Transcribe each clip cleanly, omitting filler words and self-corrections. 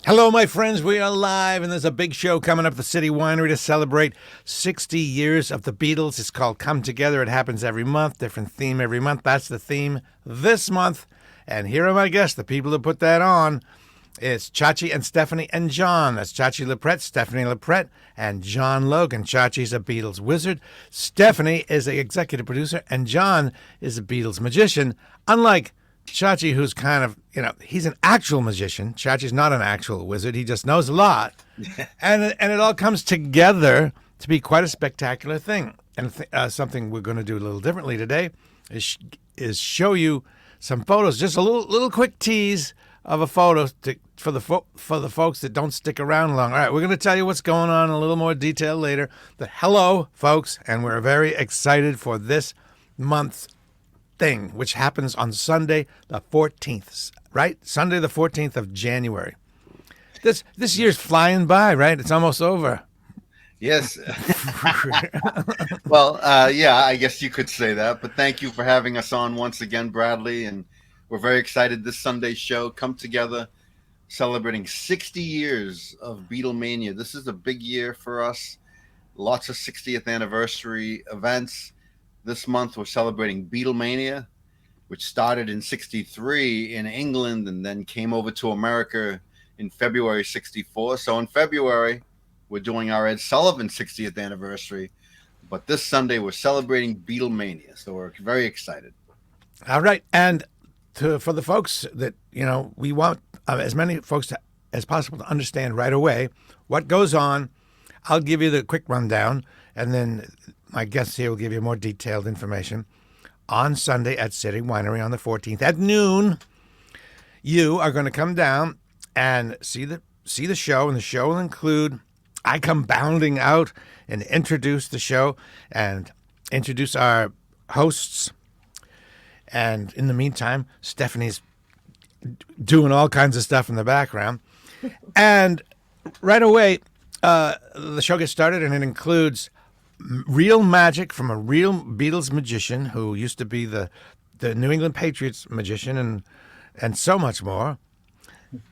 Hello, my friends. We are live, and there's a big show coming up at the City Winery to celebrate 60 years of the Beatles. It's called Come Together. It happens every month, different theme every month. That's the theme this month. And here are my guests, the people who put that on. It's Chachi and Stephanie and John. That's Chachi LaPret, Stephanie LaPret, and John Logan. Chachi's a Beatles wizard. Stephanie is the executive producer, and John is a Beatles magician. Unlike Chachi, who's kind of, he's an actual magician. Chachi's not an actual wizard. He just knows a lot. and it all comes together to be quite a spectacular thing. And something we're going to do a little differently today is show you some photos, just a little quick tease of a photo for the folks that don't stick around long. All right, we're going to tell you what's going on in a little more detail later. But hello, folks, and we're very excited for this month's thing, which happens on Sunday the 14th, right? Sunday the 14th of January. This year's flying by, right? It's almost over. Yes. Well, yeah, I guess you could say that. But thank you for having us on once again, Bradley. And we're very excited this Sunday's show come together, celebrating 60 years of Beatlemania. This is a big year for us. Lots of 60th anniversary events. This month we're celebrating Beatlemania, which started in 63 in England and then came over to America in February 64. So in February, we're doing our Ed Sullivan 60th anniversary. But this Sunday, we're celebrating Beatlemania. So we're very excited. All right. And for the folks that, we want as many folks as possible to understand right away what goes on, I'll give you the quick rundown, and then my guests here will give you more detailed information. On Sunday at City Winery on the 14th at noon, you are going to come down and see the show, and the show will include, I come bounding out and introduce the show and introduce our hosts. And in the meantime, Stephanie's doing all kinds of stuff in the background. And right away, the show gets started, and it includes real magic from a real Beatles magician who used to be the New England Patriots magician and so much more.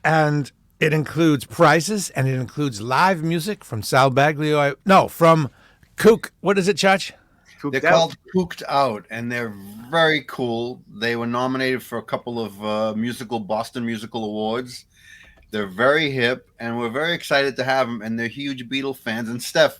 And it includes prizes, and it includes live music from Sal Baglio. No, from Kook. What is it, Chach? They're called Cooked Out, and they're very cool. They were nominated for a couple of Boston Musical Awards. They're very hip, and we're very excited to have them, and they're huge Beatles fans. And Steph,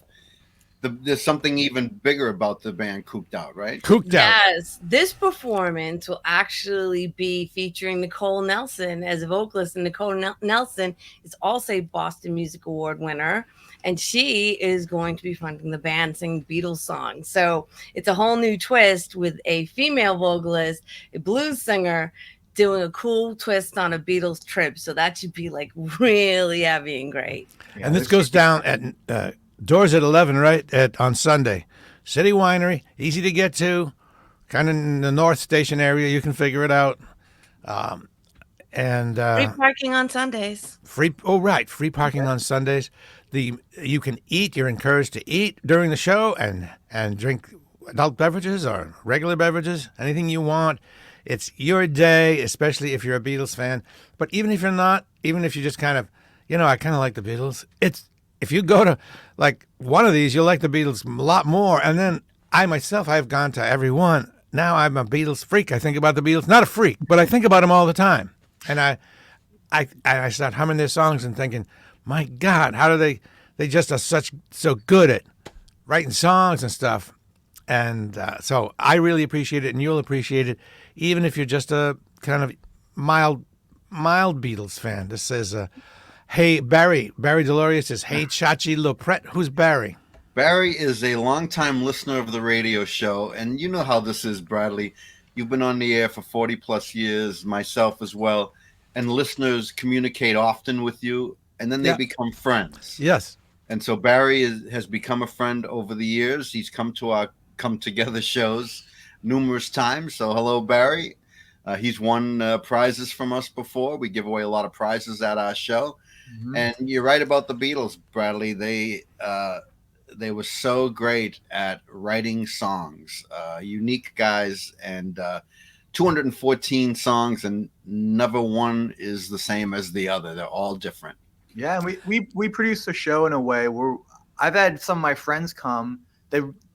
there's something even bigger about the band Cooked Out, right? Cooked Out. Yes, this performance will actually be featuring Nicole Nelson as a vocalist, and Nicole Nelson is also a Boston Music Award winner, and she is going to be fronting the band, singing Beatles songs. So it's a whole new twist with a female vocalist, a blues singer, doing a cool twist on a Beatles trip. So that should be like really heavy and great. Yeah, and this goes down at doors at 11, right? On Sunday. City Winery, easy to get to, kind of in the North Station area. You can figure it out. And free parking on Sundays. Free parking on Sundays. You can eat. You're encouraged to eat during the show and drink adult beverages or regular beverages, anything you want. It's your day, especially if you're a Beatles fan. But even if you're not, even if you just kind of, I kind of like the Beatles. If you go to like one of these, you'll like the Beatles a lot more. And then I've gone to every one. Now I'm a Beatles freak. I think about the Beatles, not a freak, but I think about them all the time. And I start humming their songs and thinking, my God, how do they just are so good at writing songs and stuff. And so I really appreciate it, and you'll appreciate it, even if you're just a kind of mild Beatles fan. This says, hey, Barry Delorius says, hey, Chachi LaPret. Who's Barry? Barry is a longtime listener of the radio show, and you know how this is, Bradley. You've been on the air for 40 plus years, myself as well, and listeners communicate often with you, and then they become friends. Yes. And so Barry has become a friend over the years. He's come to our Come Together shows numerous times. So hello, Barry. He's won prizes from us before. We give away a lot of prizes at our show. Mm-hmm. And you're right about the Beatles, Bradley. They were so great at writing songs, unique guys, and 214 songs, and never one is the same as the other. They're all different. Yeah, and we produce a show in a way where I've had some of my friends come.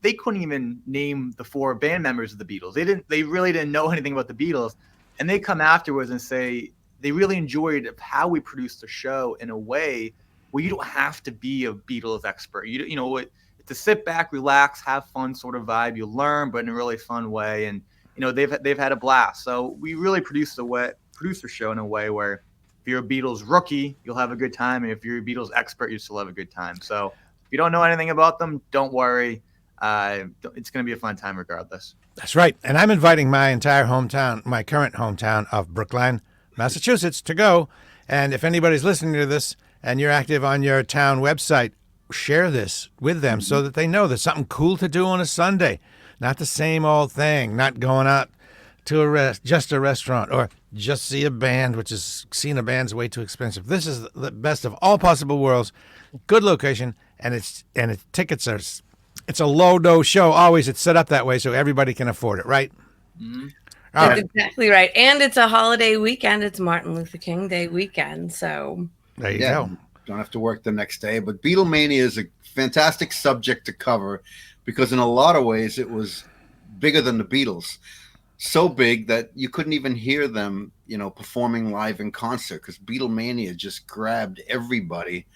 They couldn't even name the four band members of the Beatles. They really didn't know anything about the Beatles, and they come afterwards and say they really enjoyed how we produced the show in a way where you don't have to be a Beatles expert. You know what, to sit back, relax, have fun sort of vibe. You learn, but in a really fun way, and they've had a blast. So we really produce the show in a way where if you're a Beatles rookie, you'll have a good time, and if you're a Beatles expert, you still have a good time. So if you don't know anything about them, don't worry. It's going to be a fun time regardless. That's right. And I'm inviting my entire hometown, my current hometown of Brookline, Massachusetts, to go. And if anybody's listening to this and you're active on your town website, share this with them so that they know there's something cool to do on a Sunday. Not the same old thing, not going out to just a restaurant or just see a band, which is seeing a band's way too expensive. This is the best of all possible worlds. Good location, and tickets are. It's a low show. Always, it's set up that way so everybody can afford it, right? Mm-hmm. That's exactly right. And it's a holiday weekend. It's Martin Luther King Day weekend. So there you go. Don't have to work the next day. But Beatlemania is a fantastic subject to cover because in a lot of ways it was bigger than the Beatles. So big that you couldn't even hear them, performing live in concert because Beatlemania just grabbed everybody.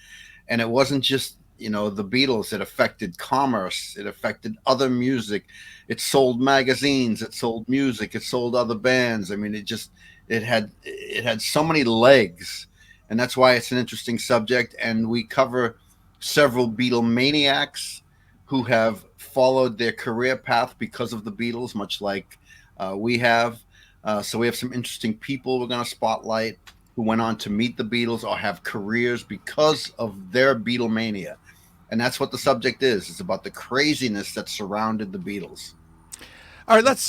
And it wasn't just, the Beatles. It affected commerce. It affected other music. It sold magazines. It sold music. It sold other bands. I mean, it had so many legs. And that's why it's an interesting subject. And we cover several Beatlemaniacs who have followed their career path because of the Beatles, much like we have. So we have some interesting people we're going to spotlight who went on to meet the Beatles or have careers because of their Beatlemania. And that's what the subject is. It's about the craziness that surrounded the Beatles. All right, let's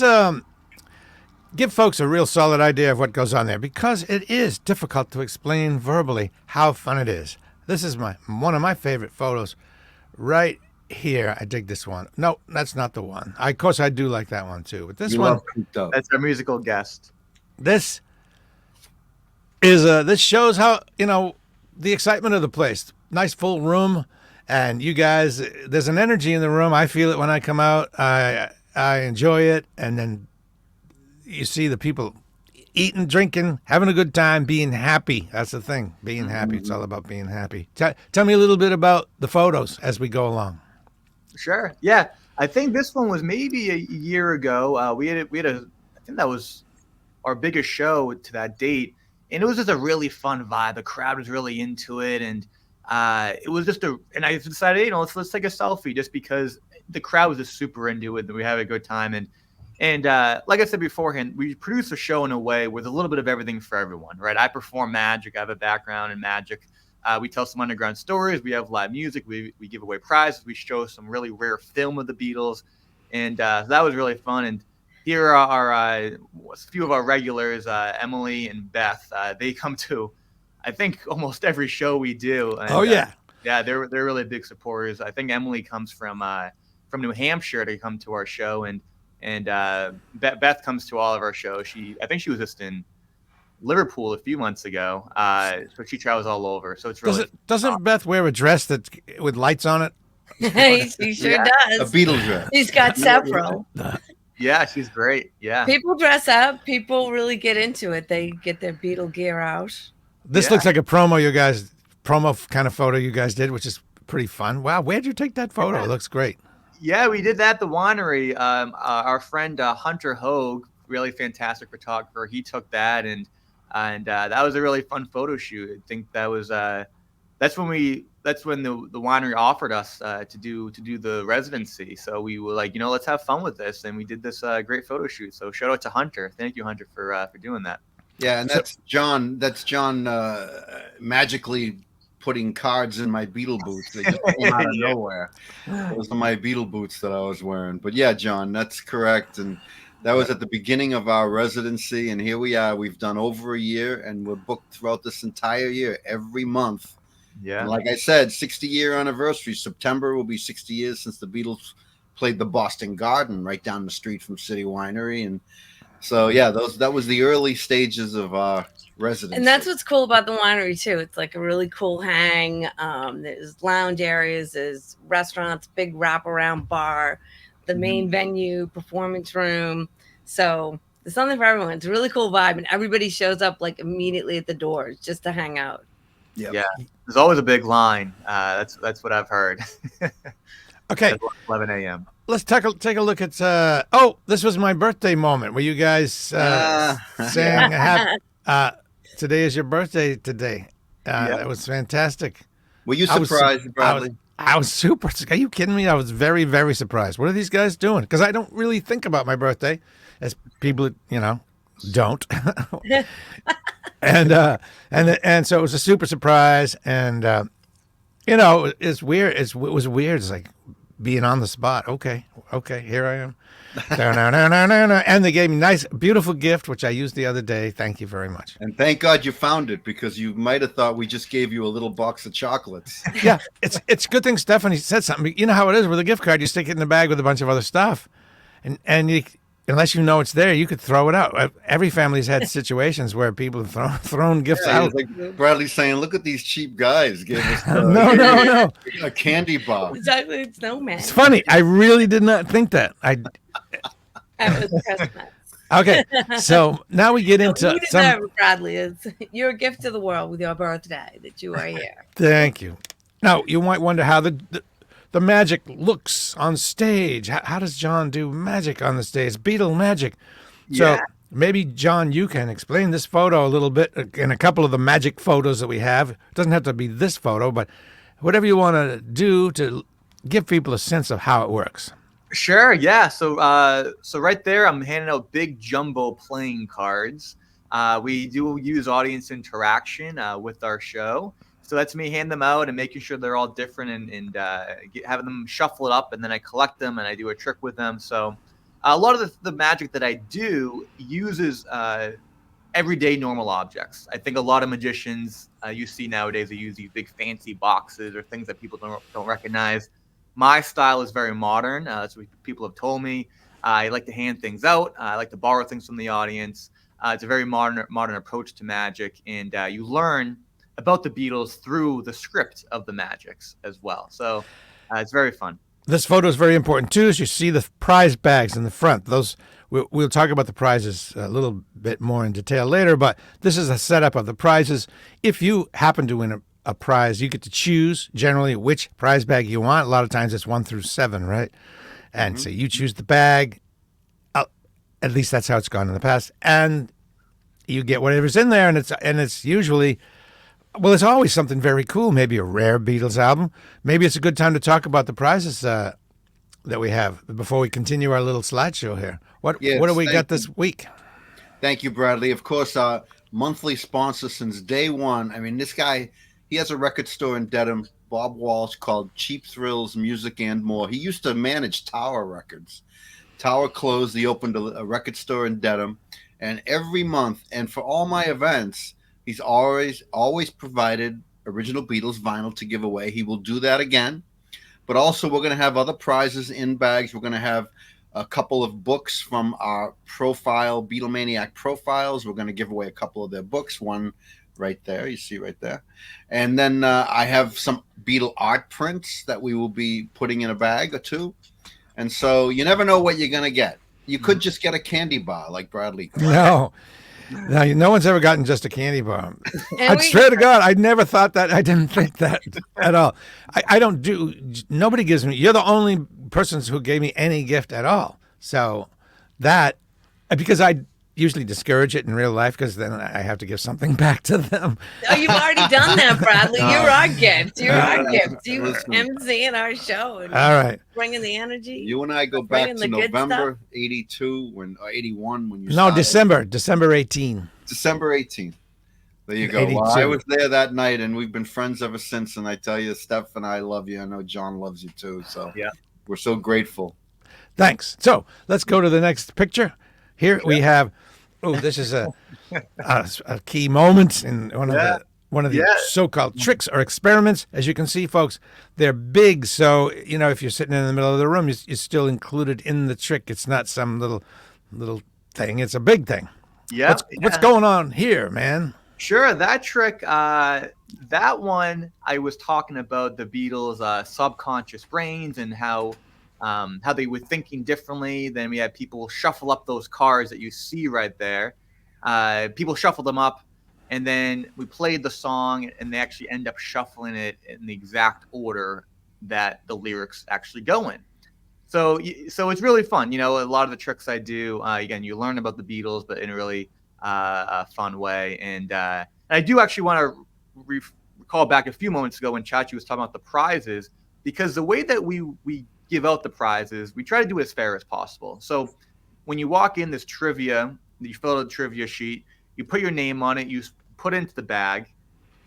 give folks a real solid idea of what goes on there because it is difficult to explain verbally how fun it is. This is one of my favorite photos right here. I dig this one. No, that's not the one. Of course, I do like that one too. But this one, that's our musical guest. This shows how the excitement of the place. Nice full room, and you guys. There's an energy in the room. I feel it when I come out. I enjoy it, and then you see the people eating, drinking, having a good time, being happy. That's the thing. Being happy. It's all about being happy. Tell me a little bit about the photos as we go along. Sure. Yeah. I think this one was maybe a year ago. We had I think that was our biggest show to that date. And it was just a really fun vibe. The crowd was really into it. And it was and I decided, let's take a selfie just because the crowd was just super into it and we had a good time. And like I said beforehand, we produce a show in a way with a little bit of everything for everyone, right? I perform magic. I have a background in magic. We tell some underground stories. We have live music. We give away prizes. We show some really rare film of the Beatles. And that was really fun. And here are a few of our regulars, Emily and Beth. They come to, I think, almost every show we do. And, yeah, they're really big supporters. I think Emily comes from New Hampshire to come to our show. And Beth comes to all of our shows. I think she was just in Liverpool a few months ago, so she travels all over. So it's really doesn't Beth wear a dress with lights on it? She sure does. A Beatles dress. She's got several. Yeah, she's great. Yeah, people dress up. People really get into it. They get their Beatle gear out. This looks like a promo kind of photo you guys did, which is pretty fun. Wow, where'd you take that photo? It looks great. Yeah, we did that at the winery. Our friend Hunter Hogue, really fantastic photographer, he took that and that was a really fun photo shoot. I think that was that's when the winery offered us to do the residency. So we were like, let's have fun with this, and we did this great photo shoot. So shout out to Hunter. Thank you, Hunter, for doing that. Yeah, and that's John. That's John magically putting cards in my Beatle boots. They just came out of nowhere. Those are my Beatle boots that I was wearing. But yeah, John, that's correct. And that was at the beginning of our residency, and here we are. We've done over a year, and we're booked throughout this entire year, every month. Yeah. And like I said, 60-year anniversary. September will be 60 years since the Beatles played the Boston Garden right down the street from City Winery. And so, yeah, that was the early stages of our residency. And that's what's cool about the winery too. It's like a really cool hang. There's lounge areas, there's restaurants, big wraparound bar, the main venue, performance room. So there's something for everyone. It's a really cool vibe, and everybody shows up like immediately at the doors just to hang out. Yep. Yeah, there's always a big line. That's what I've heard. Okay, At 11 a.m. let's take a look at. This was my birthday moment where you guys sang "Today is your birthday." Today, that was fantastic. Were you surprised, Bradley? I was super. Are you kidding me? I was very, very surprised. What are these guys doing? Because I don't really think about my birthday, as people, don't. and so it was a super surprise, and it's weird. It was weird. It's like being on the spot. Okay, here I am. No. And they gave me a nice, beautiful gift, which I used the other day. Thank you very much. And thank God you found it, because you might have thought we just gave you a little box of chocolates. Yeah, it's a good thing Stephanie said something. You know how it is with a gift card. You stick it in the bag with a bunch of other stuff, and you, unless you know it's there, you could throw it out. Every family's had situations where people have thrown gifts out. Like Bradley's saying, look at these cheap guys gave us No. a candy bar. Exactly, it's no man. It's funny. I really did not think that. That was Christmas. Okay, so now we get into You deserve, Bradley. It's your gift to the world with your birthday that you are here. Thank you. Now you might wonder how the magic looks on stage. How does John do magic on the stage? Beatle magic. So maybe John, you can explain this photo a little bit and a couple of the magic photos that we have. It doesn't have to be this photo, but whatever you want to do to give people a sense of how it works. Sure, yeah. So right there, I'm handing out big jumbo playing cards. We do use audience interaction with our show. So that's me handing them out and making sure they're all different and having them shuffle it up, and then I collect them and I do a trick with them. So a lot of the magic that I do uses everyday normal objects. I think a lot of magicians you see nowadays, they use these big fancy boxes or things that people don't recognize. My style is very modern. That's what people have told me. I like to hand things out. I like to borrow things from the audience. It's a very modern approach to magic, and you learn about the Beatles through the script of the magics as well. So it's very fun. This photo is very important too, as you see the prize bags in the front. Those we'll talk about the prizes a little bit more in detail later, but this is a setup of the prizes. If you happen to win a prize, you get to choose generally which prize bag you want. A lot of times it's 1 through 7, right? And so you choose the bag. At least that's how it's gone in the past, and you get whatever's in there, and it's usually, well, it's always something very cool. Maybe a rare Beatles album. Maybe it's a good time to talk about the prizes that we have before we continue our little slideshow here. What do we got this week? Thank you, Bradley. Of course, our monthly sponsor since day one. I mean, this guy, he has a record store in Dedham, Bob Walsh, called Cheap Thrills Music and More. He used to manage Tower Records. Tower closed. He opened a record store in Dedham. And every month, and for all my events, he's always provided original Beatles vinyl to give away. He will do that again. But also, we're going to have other prizes in bags. We're going to have a couple of books from our profile, Beatlemaniac profiles. We're going to give away a couple of their books. One right there, you see right there. And then I have some Beatle art prints that we will be putting in a bag or two. And so you never know what you're going to get. You could just get a candy bar like Bradley. No, no one's ever gotten just a candy bar. I swear to God, I never thought that. I didn't think that at all. I don't do. Nobody gives me. You're the only person who gave me any gift at all. So that, because I usually discourage it in real life, because then I have to give something back to them. Oh, you've already done that, Bradley. You're our gift. You're our gift. You MCing our show. And all right. Bringing the energy. You and I go back to November 82 or 81 when you started. December 18. December 18th. There you go. 82. Well, I was there that night, and we've been friends ever since. And I tell you, Steph and I love you. I know John loves you too. So yeah, we're so grateful. Thanks. So let's go to the next picture. Here we have. Oh, this is a key moment in one of the so-called tricks or experiments. As you can see, folks, they're big. So if you're sitting in the middle of the room, you're still included in the trick. It's not some little thing. It's a big thing. Yeah. What's going on here, man? Sure, that trick, that one I was talking about the Beatles' subconscious brains and how they were thinking differently. Then we had people shuffle up those cards that you see right there. People shuffled them up, and then we played the song, and they actually end up shuffling it in the exact order that the lyrics actually go in. So it's really fun. A lot of the tricks I do, again, you learn about the Beatles, but in a really fun way. And I do actually want to recall back a few moments ago when Chachi was talking about the prizes, because the way that we give out the prizes, we try to do it as fair as possible. So when you walk in, this trivia, you fill out a trivia sheet, you put your name on it, you put it into the bag,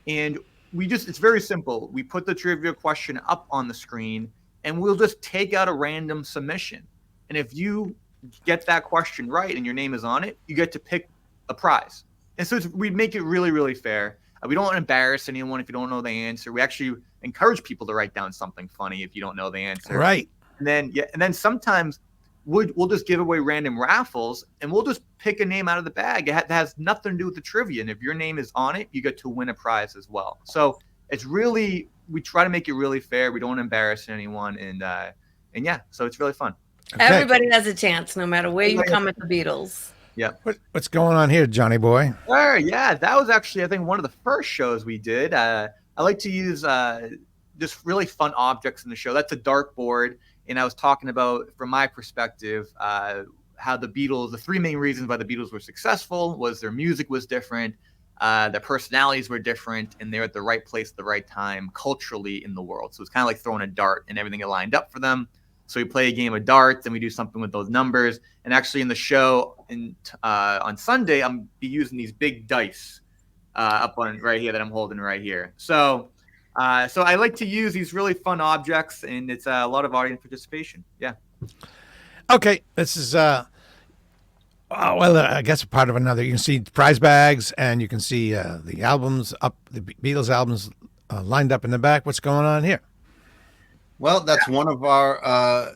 and it's very simple. We put the trivia question up on the screen, and we'll just take out a random submission. And if you get that question right and your name is on it, you get to pick a prize. And so we make it really, really fair. We don't want to embarrass anyone if you don't know the answer. We actually encourage people to write down something funny if you don't know the answer. Right. And then sometimes we'll just give away random raffles, and we'll just pick a name out of the bag. It has nothing to do with the trivia. And if your name is on it, you get to win a prize as well. So we try to make it really fair. We don't embarrass anyone. And yeah, so it's really fun. Okay. Everybody has a chance, no matter where you come at the Beatles. Yeah. What's going on here, Johnny boy? Sure. Yeah, that was actually, I think, one of the first shows we did. I like to use just really fun objects in the show. That's a dartboard. And I was talking about, from my perspective, how the Beatles, the three main reasons why the Beatles were successful was their music was different, their personalities were different, and they're at the right place at the right time culturally in the world. So it's kind of like throwing a dart, and everything got lined up for them. So we play a game of darts, and we do something with those numbers. And actually in the show on Sunday, I'm be using these big dice up on right here that I'm holding right here. So I like to use these really fun objects, and it's a lot of audience participation. Yeah. Okay, this is I guess part of another. You can see prize bags, and you can see the albums up, the Beatles albums lined up in the back. What's going on here? Well, that's one of our.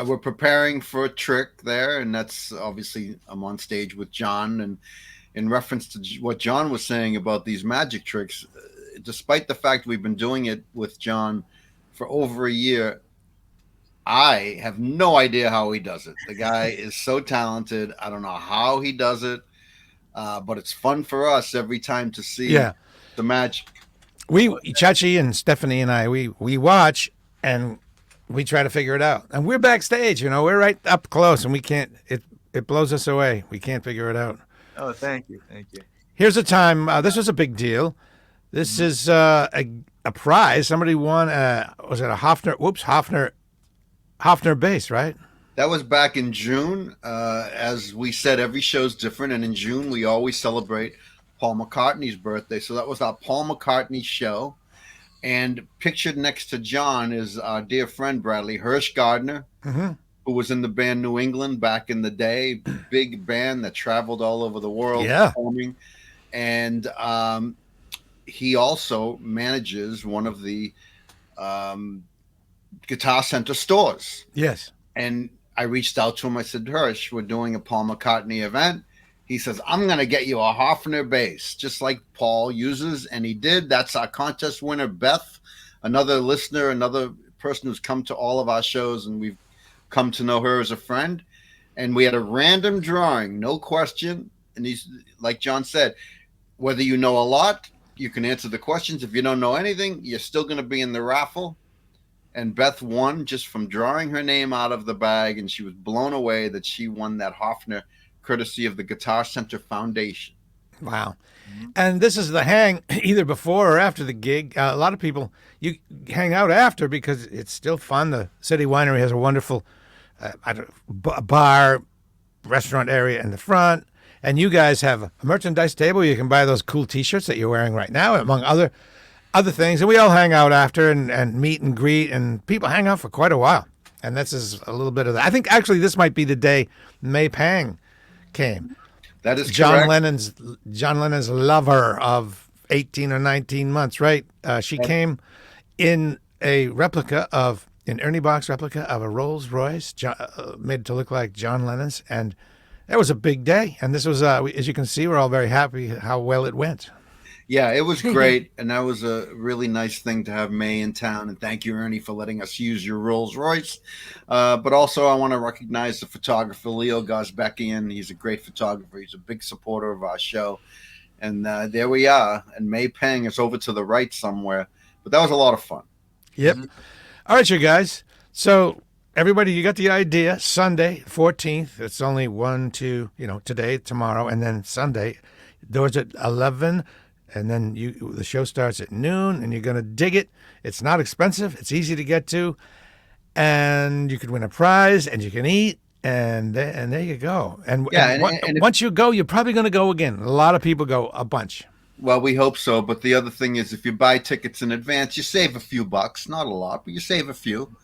We're preparing for a trick there, and that's obviously I'm on stage with John, and in reference to what John was saying about these magic tricks. Despite the fact we've been doing it with John for over a year, I have no idea how he does it. The guy is so talented. I don't know how he does it, but it's fun for us every time to see the magic. Chachi and Stephanie and I, we watch and we try to figure it out. And we're backstage, we're right up close, and we can't. It blows us away. We can't figure it out. Oh, thank you. Here's a time. This was a big deal. This is a prize. Somebody won. Was it a Hofner bass, right? That was back in June. As we said, every show's different, and in June we always celebrate Paul McCartney's birthday. So that was our Paul McCartney show. And pictured next to John is our dear friend Bradley Hirsch Gardner, who was in the band New England back in the day, big band that traveled all over the world performing. And he also manages one of the Guitar Center stores. Yes. And I reached out to him. I said, Hirsch, we're doing a Paul McCartney event. He says, I'm going to get you a Hofner bass, just like Paul uses. And he did. That's our contest winner, Beth, another listener, another person who's come to all of our shows, and we've come to know her as a friend. And we had a random drawing, no question. And he's, like John said, whether you know a lot, you can answer the questions. If you don't know anything, you're still going to be in the raffle. And Beth won just from drawing her name out of the bag, and she was blown away that she won that Hofner, courtesy of the Guitar Center Foundation. Wow. And this is the hang either before or after the gig. A lot of people, you hang out after because it's still fun. The City Winery has a wonderful bar, restaurant area in the front. And you guys have a merchandise table. You can buy those cool T-shirts that you're wearing right now, among other things. And we all hang out after and meet and greet. And people hang out for quite a while. And this is a little bit of that. I think actually this might be the day May Pang came. That is John correct. John Lennon's lover of 18 or 19 months, right? She came in an Ernie Bach's replica of a Rolls Royce, made to look like John Lennon's, and That was a big day, and this was, as you can see, we're all very happy how well it went. Yeah, it was great, and that was a really nice thing to have May in town. And thank you, Ernie, for letting us use your Rolls Royce. But also, I want to recognize the photographer Leo Gozbekian. He's a great photographer. He's a big supporter of our show. And there we are. And May Peng is over to the right somewhere. But that was a lot of fun. Yep. All right, you guys. So everybody, you got the idea. Sunday, 14th. It's only 1, 2, today, tomorrow, and then Sunday. Doors at 11. And then the show starts at noon, and you're going to dig it. It's not expensive. It's easy to get to. And you could win a prize, and you can eat, and there you go. And once you go, you're probably going to go again. A lot of people go a bunch. Well, we hope so. But the other thing is, if you buy tickets in advance, you save a few bucks. Not a lot, but you save a few.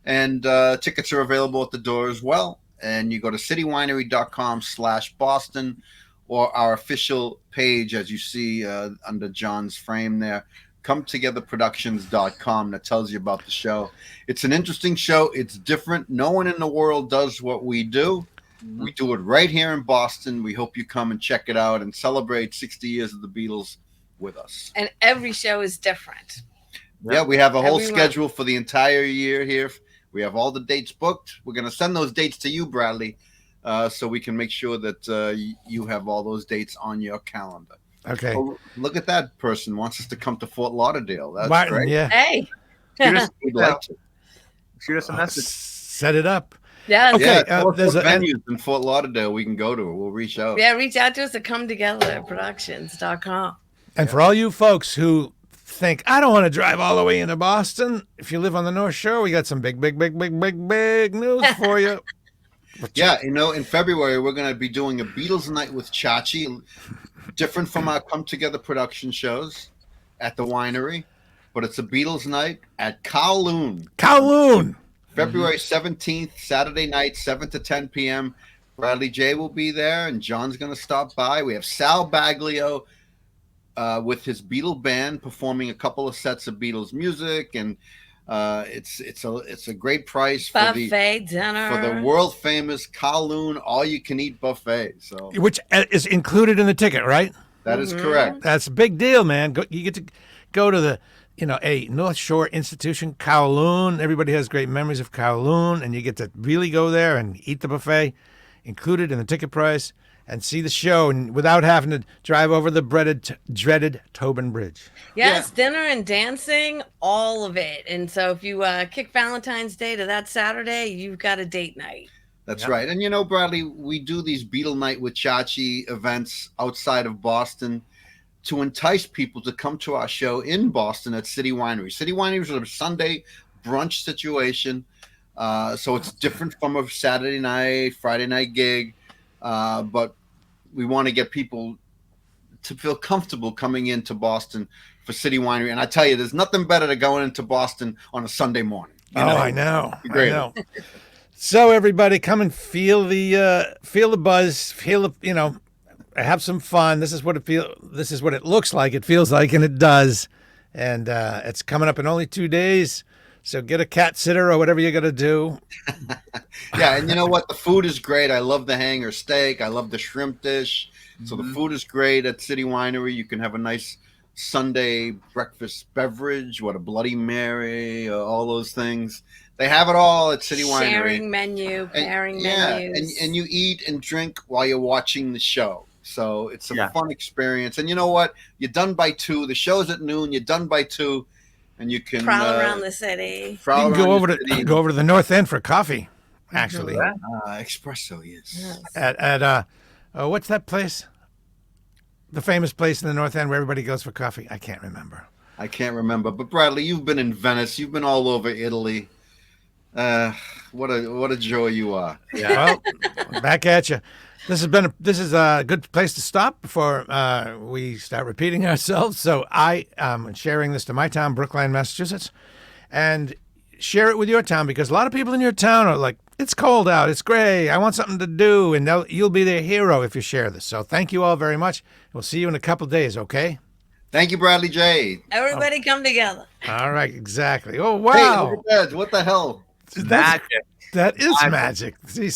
And tickets are available at the door as well. And you go to citywinery.com/Boston. Or our official page, as you see under John's frame there, cometogetherproductions.com, that tells you about the show. It's an interesting show. It's different. No one in the world does what we do. We do it right here in Boston. We hope you come and check it out and celebrate 60 years of the Beatles with us. And every show is different. Yeah, we have a whole Every schedule for the entire year here. We have all the dates booked. We're going to send those dates to you, Bradley. So we can make sure that you have all those dates on your calendar. Okay. Oh, look at that person wants us to come to Fort Lauderdale. That's Martin, great. yeah. Hey. We'd like to. Shoot us a message. Set it up. Yes. Okay. Yeah, There's there's venues in Fort Lauderdale we can go to. We'll reach out. Yeah, reach out to us at cometogetherproductions.com. And for all you folks who think, I don't want to drive all the way into Boston, if you live on the North Shore, we got some big news for you. Yeah, in February, we're going to be doing a Beatles night with Chachi, different from our Come Together production shows at the winery, but it's a Beatles night at Kowloon. February 17th, Saturday night, 7 to 10 p.m. Bradley J will be there, and John's going to stop by. We have Sal Baglio with his Beatle band performing a couple of sets of Beatles music, and it's a great price for Buffet dinner. for the world famous Kowloon all you can eat buffet. So Which is included in the ticket, right? that is correct. That's a big deal, man. You get to go to the, a North Shore institution, Kowloon. Everybody has great memories of Kowloon, and you get to really go there and eat the buffet, included in the ticket price, and see the show, and without having to drive over the dreaded Tobin Bridge. Yes, dinner and dancing, all of it. And so if you kick Valentine's Day to that Saturday, you've got a date night. That's right. And Bradley, we do these Beatle Night with Chachi events outside of Boston to entice people to come to our show in Boston at City Winery. City Winery is a Sunday brunch situation. So it's different from a Saturday night, Friday night gig. But we want to get people to feel comfortable coming into Boston for City Winery. And I tell you, there's nothing better than going into Boston on a Sunday morning. I know. Great. I know. So everybody, come and feel the buzz, have some fun. This is what it looks like, it feels like, and it does. And it's coming up in only 2 days. So get a cat sitter or whatever you got to do. Yeah, and you know what? The food is great. I love the hanger steak. I love the shrimp dish. So the food is great at City Winery. You can have a nice Sunday breakfast beverage, a Bloody Mary, all those things. They have it all at City Winery. Sharing menu, pairing menus. And you eat and drink while you're watching the show. So it's a fun experience. And you know what? You're done by 2. The show's at noon. You're done by 2. And you can prowl around the city. You can go over to the North End for coffee, actually. Espresso, yes. At what's that place? The famous place in the North End where everybody goes for coffee. I can't remember. But Bradley, you've been in Venice. You've been all over Italy. What a joy you are. Yeah. Well, back at you. This is a good place to stop before we start repeating ourselves. So I am sharing this to my town, Brookline, Massachusetts, and share it with your town, because a lot of people in your town are like, it's cold out, it's gray, I want something to do, and you'll be their hero if you share this. So thank you all very much. We'll see you in a couple days, okay? Thank you, Bradley J. Everybody come together. All right, exactly. Oh, wow. Hey, look at that. What the hell? That is magic. See.